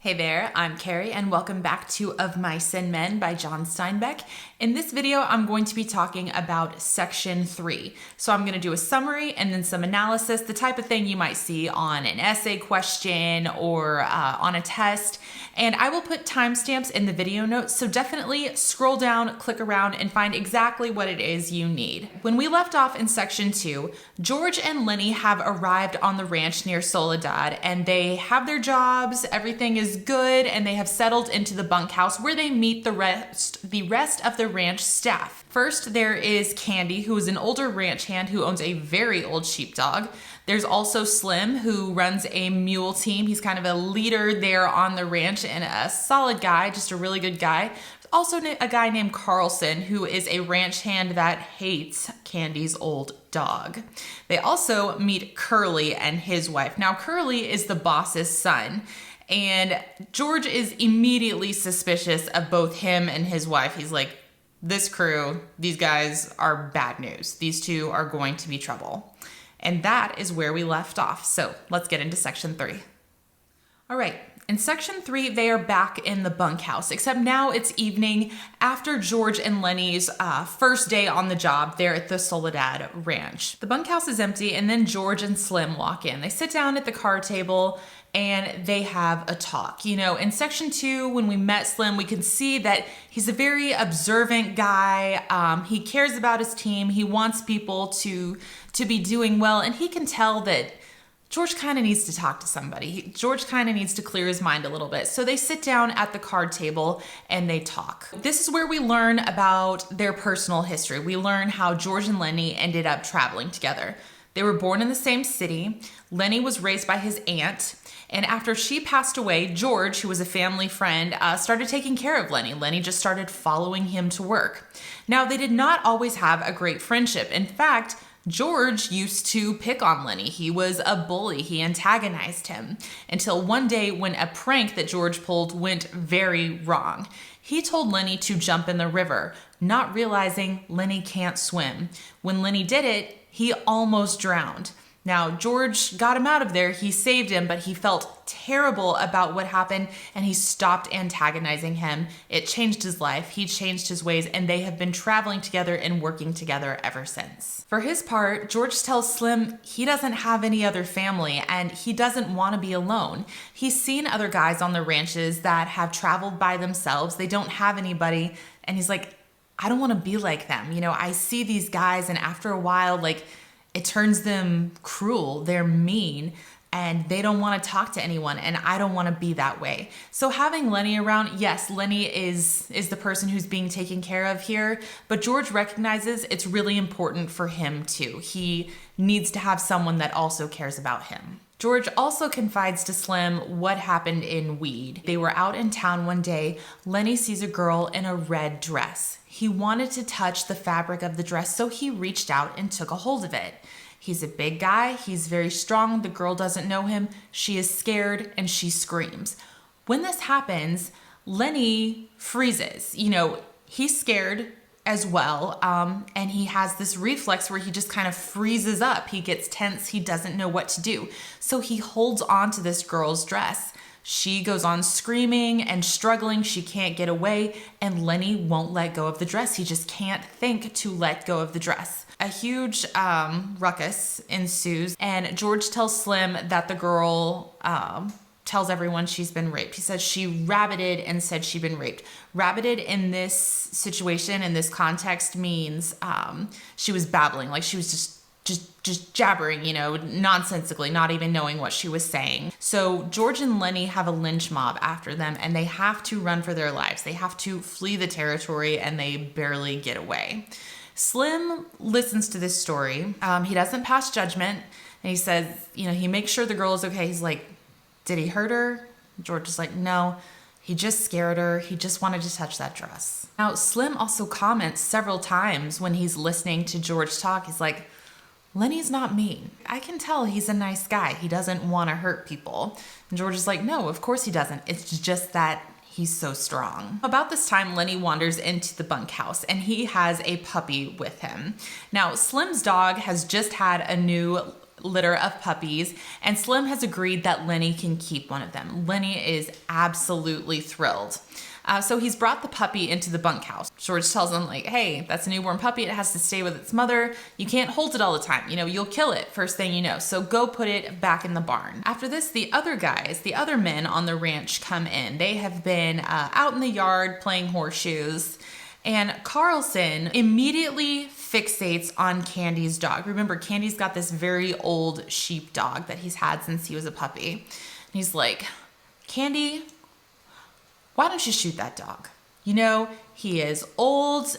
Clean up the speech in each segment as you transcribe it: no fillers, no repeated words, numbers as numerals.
Hey there, I'm Carrie and welcome back to Of Mice and Men by John Steinbeck. In this video, I'm going to be talking about section 3. So I'm going to do a summary and then some analysis, the type of thing you might see on an essay question or on a test. And I will put timestamps in the video notes, so definitely scroll down, click around, and find exactly what it is you need. When we left off in section 2, George and Lennie have arrived on the ranch near Soledad, and they have their jobs, everything is good, and they have settled into the bunkhouse where they meet the rest of the ranch staff. First, there is Candy, who is an older ranch hand who owns a very old sheepdog. There's also Slim, who runs a mule team. He's kind of a leader there on the ranch and a solid guy, just a really good guy. There's also a guy named Carlson, who is a ranch hand that hates Candy's old dog. They also meet Curly and his wife. Now, Curly is the boss's son, and George is immediately suspicious of both him and his wife. He's like, this crew, these guys are bad news. These two are going to be trouble. And that is where we left off. So let's get into section 3. All right, in section 3, they are back in the bunkhouse, except now it's evening after George and Lennie's first day on the job there at the Soledad Ranch. The bunkhouse is empty, and then George and Slim walk in. They sit down at the card table and they have a talk. You know, in section 2, when we met Slim, we can see that he's a very observant guy. He cares about his team. He wants people to be doing well, and he can tell that George kind of needs to talk to somebody. George kind of needs to clear his mind a little bit. So they sit down at the card table and they talk. This is where we learn about their personal history. We learn how George and Lennie ended up traveling together. They were born in the same city. Lennie was raised by his aunt. And after she passed away, George, who was a family friend, started taking care of Lennie. Lennie just started following him to work. Now, they did not always have a great friendship. In fact, George used to pick on Lennie. He was a bully. He antagonized him until one day when a prank that George pulled went very wrong. He told Lennie to jump in the river, not realizing Lennie can't swim. When Lennie did it, he almost drowned. Now, George got him out of there. He saved him, but he felt terrible about what happened, and he stopped antagonizing him. It changed his life. He changed his ways, and they have been traveling together and working together ever since. For his part, George tells Slim he doesn't have any other family, and he doesn't want to be alone. He's seen other guys on the ranches that have traveled by themselves. They don't have anybody, and he's like, I don't want to be like them. You know, I see these guys, and after a while, like, it turns them cruel, they're mean, and they don't want to talk to anyone, and I don't want to be that way. So having Lennie around, yes, Lennie is the person who's being taken care of here, but George recognizes it's really important for him too. He needs to have someone that also cares about him. George also confides to Slim what happened in Weed. They were out in town one day. Lennie sees a girl in a red dress. He wanted to touch the fabric of the dress, so he reached out and took a hold of it. He's a big guy. He's very strong. The girl doesn't know him. She is scared and she screams. When this happens, Lennie freezes. You know, he's scared as well, and he has this reflex where he just kind of freezes up. He gets tense. He doesn't know what to do. So he holds on to this girl's dress. She goes on screaming and struggling. She can't get away, and Lennie won't let go of the dress. He just can't think to let go of the dress. A huge ruckus ensues, and George tells Slim that the girl tells everyone she's been raped. He says she rabbited and said she'd been raped. Rabbited in this situation, in this context, means she was babbling, like she was just jabbering, you know, nonsensically, not even knowing what she was saying. So George and Lennie have a lynch mob after them, and they have to run for their lives. They have to flee the territory, and they barely get away. Slim listens to this story. He doesn't pass judgment, and he says, you know, he makes sure the girl is okay. He's like, did he hurt her? George is like, no, he just scared her. He just wanted to touch that dress. Now, Slim also comments several times when he's listening to George talk. He's like, Lennie's not mean. I can tell he's a nice guy. He doesn't want to hurt people. And George is like, no, of course he doesn't. It's just that he's so strong. About this time, Lennie wanders into the bunkhouse, and he has a puppy with him. Now, Slim's dog has just had a new litter of puppies, and Slim has agreed that Lennie can keep one of them. Lennie is absolutely thrilled. So he's brought the puppy into the bunkhouse. George tells him, like, hey, that's a newborn puppy. It has to stay with its mother. You can't hold it all the time. You'll kill it first thing you know. So go put it back in the barn. After this, the other guys, the other men on the ranch come in. They have been out in the yard playing horseshoes. And Carlson immediately fixates on Candy's dog. Remember, Candy's got this very old sheep dog that he's had since he was a puppy. And he's like, Candy, why don't you shoot that dog? He is old.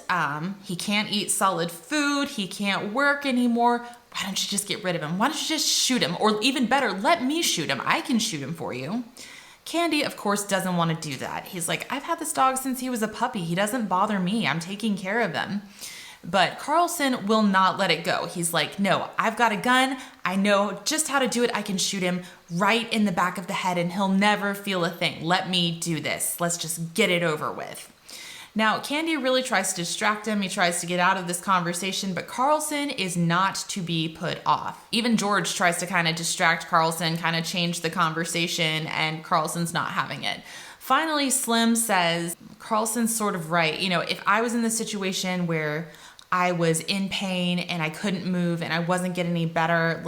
He can't eat solid food. He can't work anymore. Why don't you just get rid of him? Why don't you just shoot him? Or even better, let me shoot him. I can shoot him for you. Candy, of course, doesn't want to do that. He's like, I've had this dog since he was a puppy. He doesn't bother me. I'm taking care of him. But Carlson will not let it go. He's like, no, I've got a gun. I know just how to do it. I can shoot him right in the back of the head and he'll never feel a thing. Let me do this. Let's just get it over with. Now, Candy really tries to distract him. He tries to get out of this conversation, but Carlson is not to be put off. Even George tries to kind of distract Carlson, kind of change the conversation, and Carlson's not having it. Finally, Slim says, Carlson's sort of right. If I was in the situation where I was in pain and I couldn't move and I wasn't getting any better,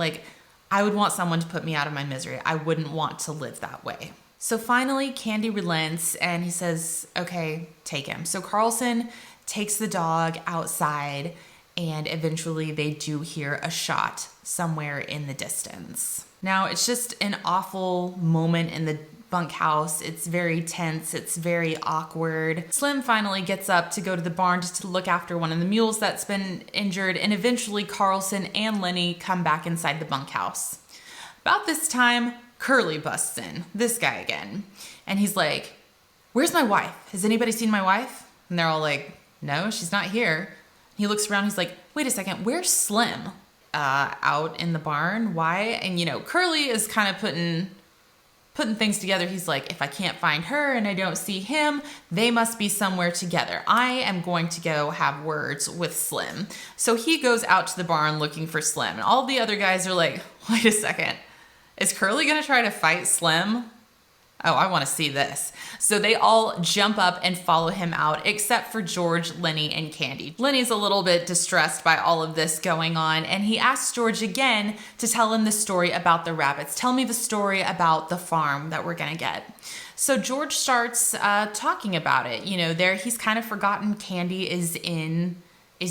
I would want someone to put me out of my misery. I wouldn't want to live that way. So finally, Candy relents and he says, okay, take him. So Carlson takes the dog outside and eventually they do hear a shot somewhere in the distance. Now, it's just an awful moment in the bunkhouse. It's very tense. It's very awkward. Slim finally gets up to go to the barn just to look after one of the mules that's been injured, and eventually Carlson and Lennie come back inside the bunkhouse. About this time, Curly busts in, this guy again, and he's like, where's my wife? Has anybody seen my wife? And they're all like, no, she's not here. He looks around, he's like, wait a second, where's Slim? Out in the barn. Why? And Curly is kind of putting things together. He's like, if I can't find her and I don't see him, they must be somewhere together. I am going to go have words with Slim. So he goes out to the barn looking for Slim. And all the other guys are like, wait a second, is Curly going to try to fight Slim? Oh, I want to see this. So they all jump up and follow him out, except for George, Lennie, and Candy. Lennie's a little bit distressed by all of this going on, and he asks George again to tell him the story about the rabbits. Tell me the story about the farm that we're going to get. So George starts talking about it. He's kind of forgotten Candy is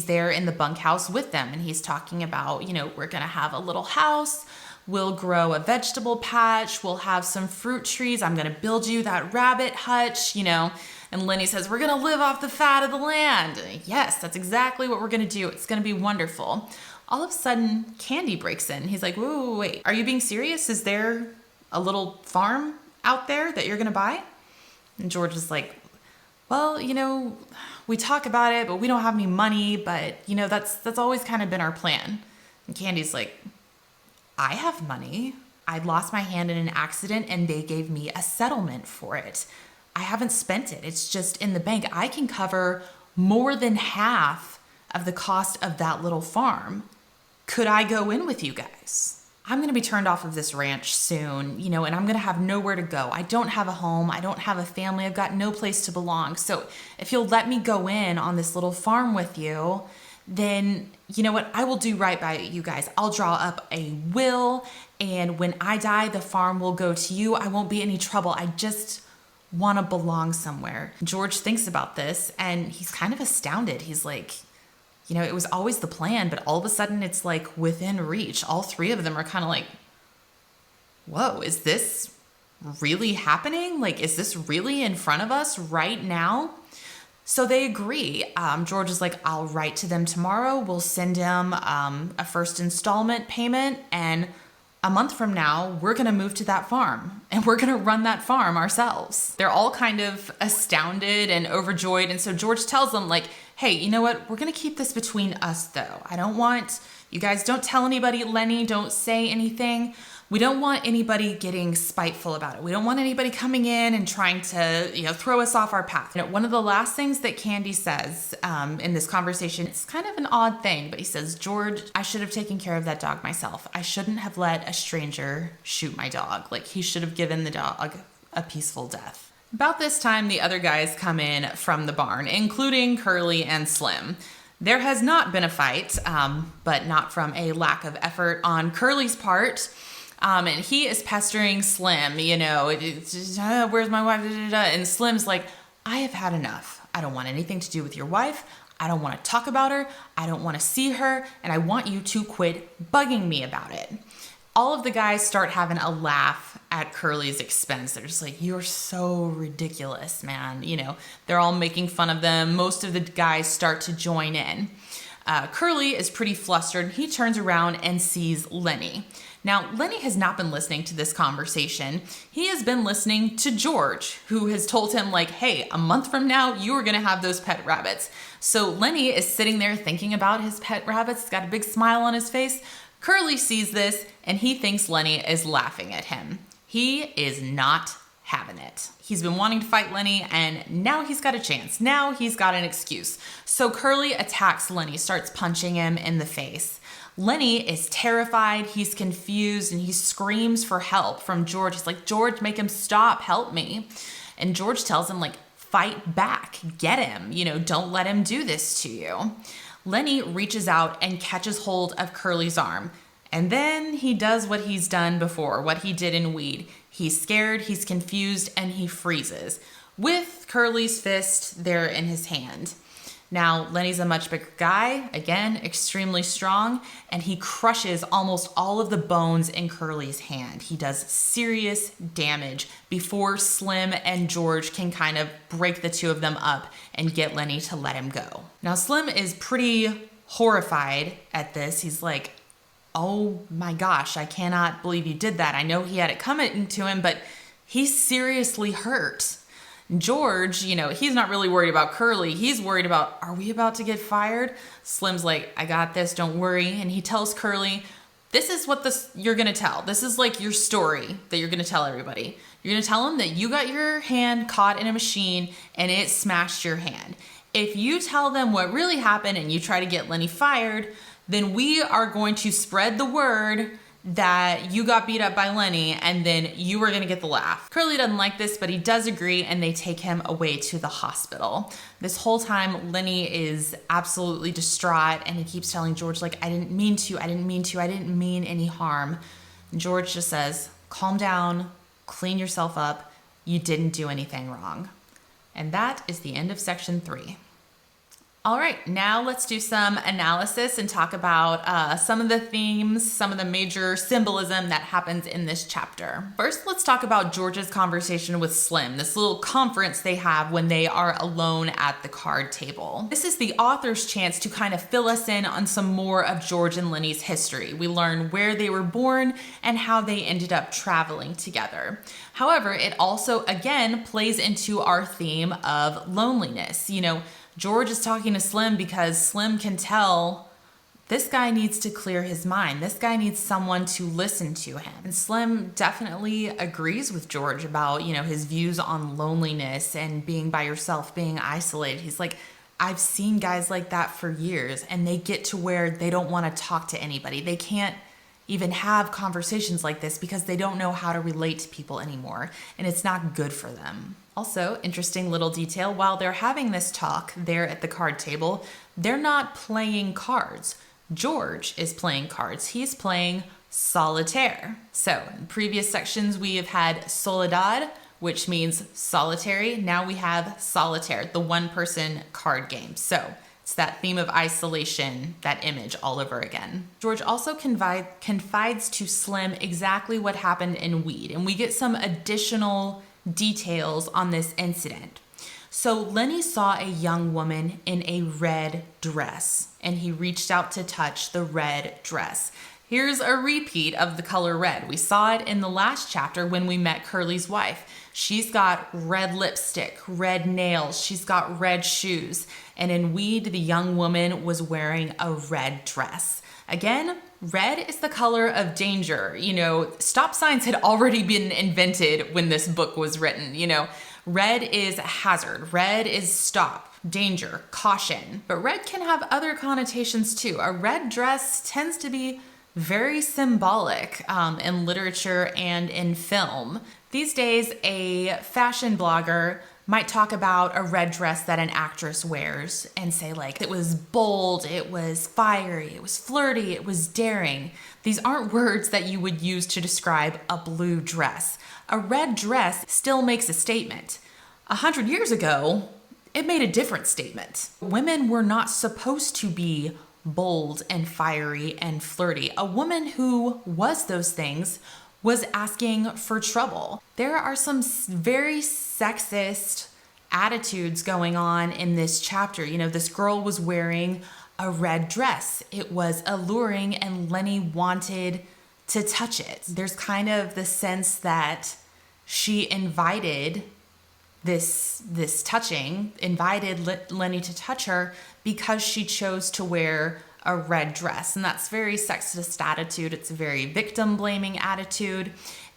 there in the bunkhouse with them, and he's talking about, we're going to have a little house. We'll grow a vegetable patch. We'll have some fruit trees. I'm going to build you that rabbit hutch, And Lennie says, we're going to live off the fat of the land. Yes, that's exactly what we're going to do. It's going to be wonderful. All of a sudden, Candy breaks in. He's like, wait, are you being serious? Is there a little farm out there that you're going to buy? And George is like, well, we talk about it, but we don't have any money. But, that's always kind of been our plan. And Candy's like, I have money. I lost my hand in an accident and they gave me a settlement for it. I haven't spent it. It's just in the bank. I can cover more than half of the cost of that little farm. Could I go in with you guys? I'm going to be turned off of this ranch soon, and I'm going to have nowhere to go. I don't have a home. I don't have a family. I've got no place to belong. So if you'll let me go in on this little farm with you, then you know what? I will do right by you guys. I'll draw up a will, and when I die, the farm will go to you. I won't be in any trouble. I just want to belong somewhere. George thinks about this, and he's kind of astounded. He's like, it was always the plan, but all of a sudden it's like within reach. All three of them are kind of like, whoa, is this really happening? Is this really in front of us right now? So they agree. George is like, I'll write to them tomorrow. We'll send him a first installment payment. And a month from now, we're going to move to that farm and we're going to run that farm ourselves. They're all kind of astounded and overjoyed. And so George tells them hey, you know what? We're going to keep this between us though. I don't want, you guys don't tell anybody, Lennie, don't say anything. We don't want anybody getting spiteful about it. We don't want anybody coming in and trying to, throw us off our path. One of the last things that Candy says in this conversation, it's kind of an odd thing, but he says, George, I should have taken care of that dog myself. I shouldn't have let a stranger shoot my dog. Like, he should have given the dog a peaceful death. About this time, the other guys come in from the barn, including Curly and Slim. There has not been a fight, but not from a lack of effort on Curly's part. And he is pestering Slim, where's my wife? And Slim's like, I have had enough. I don't want anything to do with your wife. I don't want to talk about her. I don't want to see her. And I want you to quit bugging me about it. All of the guys start having a laugh at Curly's expense. They're just like, you're so ridiculous, man. They're all making fun of them. Most of the guys start to join in. Curly is pretty flustered. He turns around and sees Lennie. Now, Lennie has not been listening to this conversation. He has been listening to George, who has told him, like, hey, a month from now, you are going to have those pet rabbits. So Lennie is sitting there thinking about his pet rabbits. He's got a big smile on his face. Curly sees this, and he thinks Lennie is laughing at him. He is not having it. He's been wanting to fight Lennie, and now he's got a chance. Now he's got an excuse. So Curly attacks Lennie, starts punching him in the face. Lennie is terrified, he's confused, and he screams for help from George. He's like, George, make him stop, help me. And George tells him, like, fight back, get him, don't let him do this to you. Lennie reaches out and catches hold of Curly's arm. And then he does what he's done before, what he did in Weed. He's scared, he's confused, and he freezes with Curly's fist there in his hand. Now, Lennie's a much bigger guy, again, extremely strong, and he crushes almost all of the bones in Curly's hand. He does serious damage before Slim and George can kind of break the two of them up and get Lennie to let him go. Now, Slim is pretty horrified at this. He's like, oh my gosh, I cannot believe you did that. I know he had it coming to him, but he's seriously hurt. George, he's not really worried about Curly. He's worried about, are we about to get fired? Slim's like, I got this, don't worry. And he tells Curly, this is what you're going to tell. This is like your story that you're going to tell everybody. You're going to tell them that you got your hand caught in a machine and it smashed your hand. If you tell them what really happened and you try to get Lennie fired, then we are going to spread the word that you got beat up by Lennie, and then you are going to get the laugh. Curly doesn't like this, but he does agree, and they take him away to the hospital. This whole time, Lennie is absolutely distraught, and he keeps telling George, like, I didn't mean mean any harm. And George just says, calm down, clean yourself up, you didn't do anything wrong. And that is the end of section 3. All right, now let's do some analysis and talk about some of the themes, some of the major symbolism that happens in this chapter. First, let's talk about George's conversation with Slim, this little conference they have when they are alone at the card table. This is the author's chance to kind of fill us in on some more of George and Lennie's history. We learn where they were born and how they ended up traveling together. However, it also, again, plays into our theme of loneliness. George is talking to Slim because Slim can tell this guy needs to clear his mind. This guy needs someone to listen to him. And Slim definitely agrees with George about, his views on loneliness and being by yourself, being isolated. He's like, I've seen guys like that for years, and they get to where they don't want to talk to anybody. They can't even have conversations like this because they don't know how to relate to people anymore, and it's not good for them. Also, interesting little detail, while they're having this talk there at the card table, they're not playing cards. George is playing cards. He's playing solitaire. So, in previous sections, we have had soledad, which means solitary. Now we have solitaire, the one-person card game. So, it's that theme of isolation, that image all over again. George also confides to Slim exactly what happened in Weed, and we get some additional details on this incident. So Lennie saw a young woman in a red dress, and he reached out to touch the red dress. Here's a repeat of the color red. We saw it in the last chapter when we met Curly's wife. She's got red lipstick, red nails, she's got red shoes, and in Weed, the young woman was wearing a red dress. Again, Red is the color of danger. You know, stop signs had already been invented when this book was written. You know, red is hazard. Red is stop, danger, caution. But red can have other connotations too. A red dress tends to be very symbolic in literature and in film. These days, a fashion blogger might talk about a red dress that an actress wears and say like, it was bold, it was fiery, it was flirty, it was daring. These aren't words that you would use to describe a blue dress. A red dress still makes a statement. 100 years ago, it made a different statement. Women were not supposed to be bold and fiery and flirty. A woman who was those things was asking for trouble. There are some very sexist attitudes going on in this chapter. You know, this girl was wearing a red dress. It was alluring and Lennie wanted to touch it. There's kind of the sense that she invited this touching, invited Lennie to touch her because she chose to wear a red dress. And that's very sexist attitude. It's a very victim blaming attitude.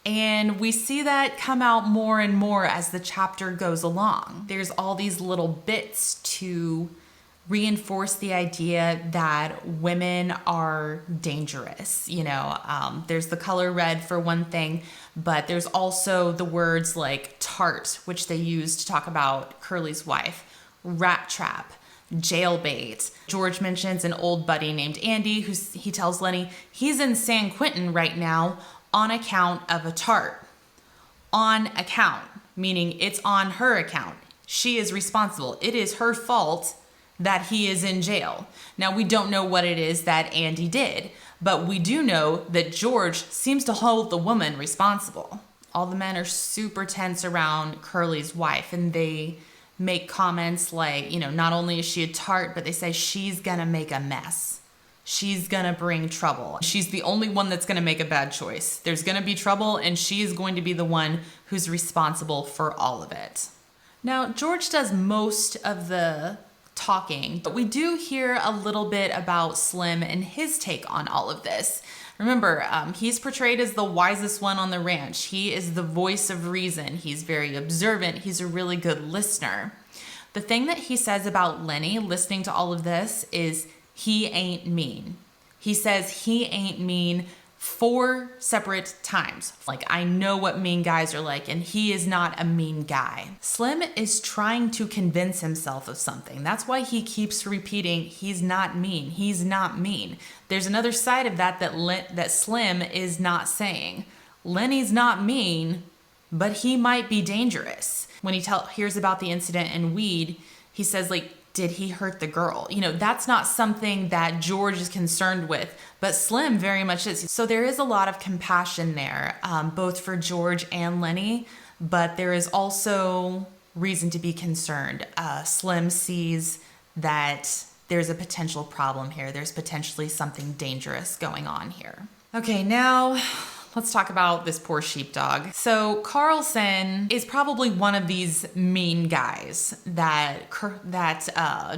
And we see that come out more and more as the chapter goes along. There's all these little bits to reinforce the idea that women are dangerous. You know, there's the color red for one thing, but there's also the words like tart, which they use to talk about Curly's wife, rat trap, jailbait. George mentions an old buddy named Andy he tells Lennie he's in San Quentin right now on account of a tart. On account, meaning it's on her account. She is responsible. It is her fault that he is in jail. Now, we don't know what it is that Andy did, but we do know that George seems to hold the woman responsible. All the men are super tense around Curly's wife, and they make comments like, you know, not only is she a tart, but they say she's gonna make a mess. She's gonna bring trouble. She's the only one that's gonna make a bad choice. There's gonna be trouble, and she is going to be the one who's responsible for all of it. Now, George does most of the talking, but we do hear a little bit about Slim and his take on all of this. Remember, he's portrayed as the wisest one on the ranch. He is the voice of reason. He's very observant. He's a really good listener. The thing that he says about Lennie listening to all of this is he ain't mean. He says he ain't mean 4 separate times. Like, I know what mean guys are like, and he is not a mean guy. Slim is trying to convince himself of something. That's why he keeps repeating, he's not mean, he's not mean. There's another side of that that Slim is not saying. Lennie's not mean, but he might be dangerous. When he hears about the incident in Weed, he says, like, did he hurt the girl? You know, that's not something that George is concerned with, but Slim very much is. So there is a lot of compassion there, both for George and Lennie, but there is also reason to be concerned. Slim sees that there's a potential problem here. There's potentially something dangerous going on here. Okay, now let's talk about this poor sheepdog. So Carlson is probably one of these mean guys that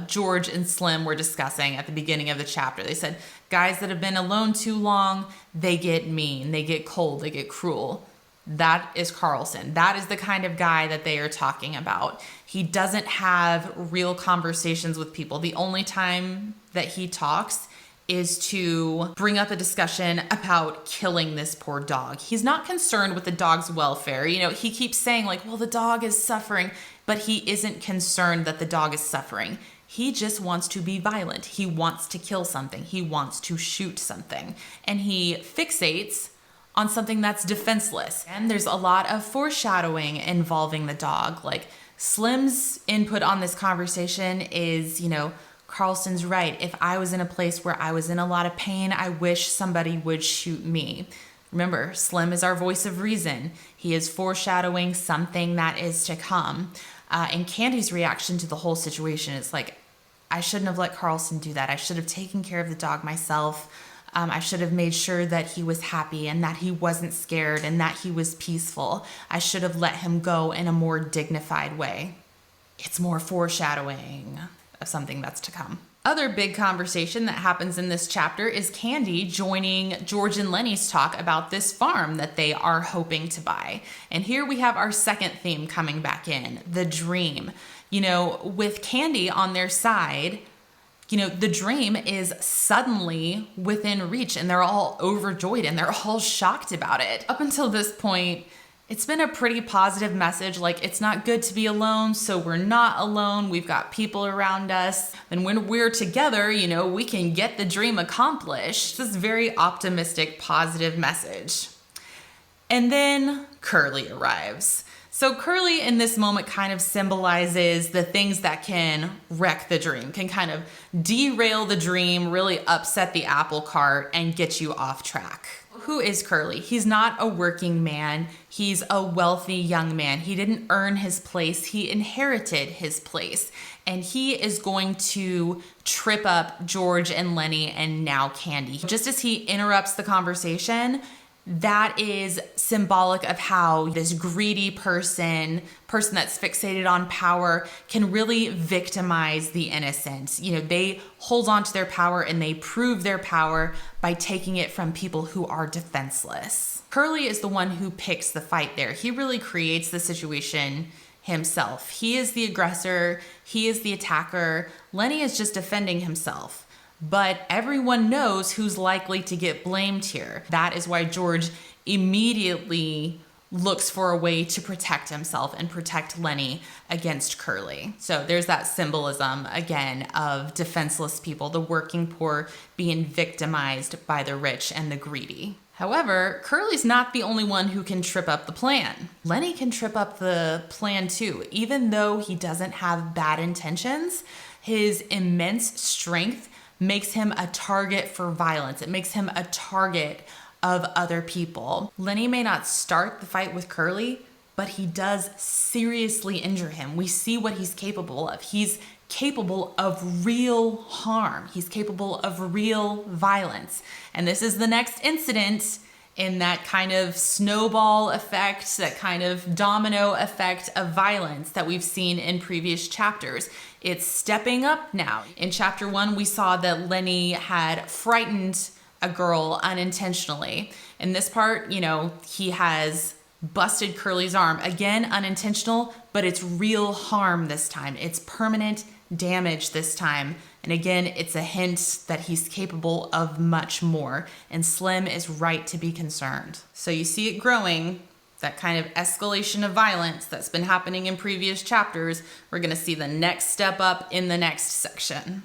George and Slim were discussing at the beginning of the chapter. They said guys that have been alone too long, they get mean, they get cold, they get cruel. That is Carlson. That is the kind of guy that they are talking about. He doesn't have real conversations with people. The only time that he talks is to bring up a discussion about killing this poor dog. He's not concerned with the dog's welfare. You know, he keeps saying like, well, the dog is suffering, but he isn't concerned that the dog is suffering. He just wants to be violent. He wants to kill something. He wants to shoot something. And he fixates on something that's defenseless. And there's a lot of foreshadowing involving the dog. Like, Slim's input on this conversation is, you know, Carlson's right. If I was in a place where I was in a lot of pain, I wish somebody would shoot me. Remember, Slim is our voice of reason. He is foreshadowing something that is to come. And Candy's reaction to the whole situation is like, I shouldn't have let Carlson do that. I should have taken care of the dog myself. I should have made sure that he was happy and that he wasn't scared and that he was peaceful. I should have let him go in a more dignified way. It's more foreshadowing of something that's to come. Other big conversation that happens in this chapter is Candy joining George and Lennie's talk about this farm that they are hoping to buy. And here we have our second theme coming back in, the dream. You know, with Candy on their side, you know, the dream is suddenly within reach and they're all overjoyed and they're all shocked about it. Up until this point, it's been a pretty positive message, like it's not good to be alone, so we're not alone. We've got people around us. And when we're together, you know, we can get the dream accomplished. This very optimistic, positive message. And then Curly arrives. So Curly in this moment kind of symbolizes the things that can wreck the dream, can kind of derail the dream, really upset the apple cart and get you off track. Who is Curly? He's not a working man. He's a wealthy young man. He didn't earn his place. He inherited his place. And he is going to trip up George and Lennie and now Candy. Just as he interrupts the conversation, that is symbolic of how this greedy person that's fixated on power can really victimize the innocent. You know, they hold on to their power and they prove their power by taking it from people who are defenseless. Curly is the one who picks the fight there. He really creates the situation himself. He is the aggressor. He is the attacker. Lennie is just defending himself. But everyone knows who's likely to get blamed here. That is why George immediately looks for a way to protect himself and protect Lennie against Curly. So there's that symbolism, again, of defenseless people, the working poor being victimized by the rich and the greedy. However, Curly's not the only one who can trip up the plan. Lennie can trip up the plan too. Even though he doesn't have bad intentions, his immense strength makes him a target for violence. It makes him a target of other people. Lennie may not start the fight with Curly, but he does seriously injure him. We see what he's capable of. He's capable of real harm. He's capable of real violence. And this is the next incident in that kind of snowball effect, that kind of domino effect of violence that we've seen in previous chapters. It's stepping up now. In chapter 1, we saw that Lennie had frightened a girl unintentionally. In this part, you know, he has busted Curly's arm. Again, unintentional, but it's real harm this time. It's permanent damage this time. And again, it's a hint that he's capable of much more. And Slim is right to be concerned. So you see it growing, that kind of escalation of violence that's been happening in previous chapters. We're going to see the next step up in the next section.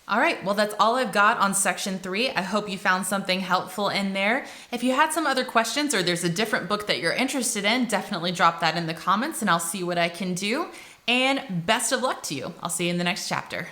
All right, well, that's all I've got on section 3. I hope you found something helpful in there. If you had some other questions or there's a different book that you're interested in, definitely drop that in the comments and I'll see what I can do. And best of luck to you. I'll see you in the next chapter.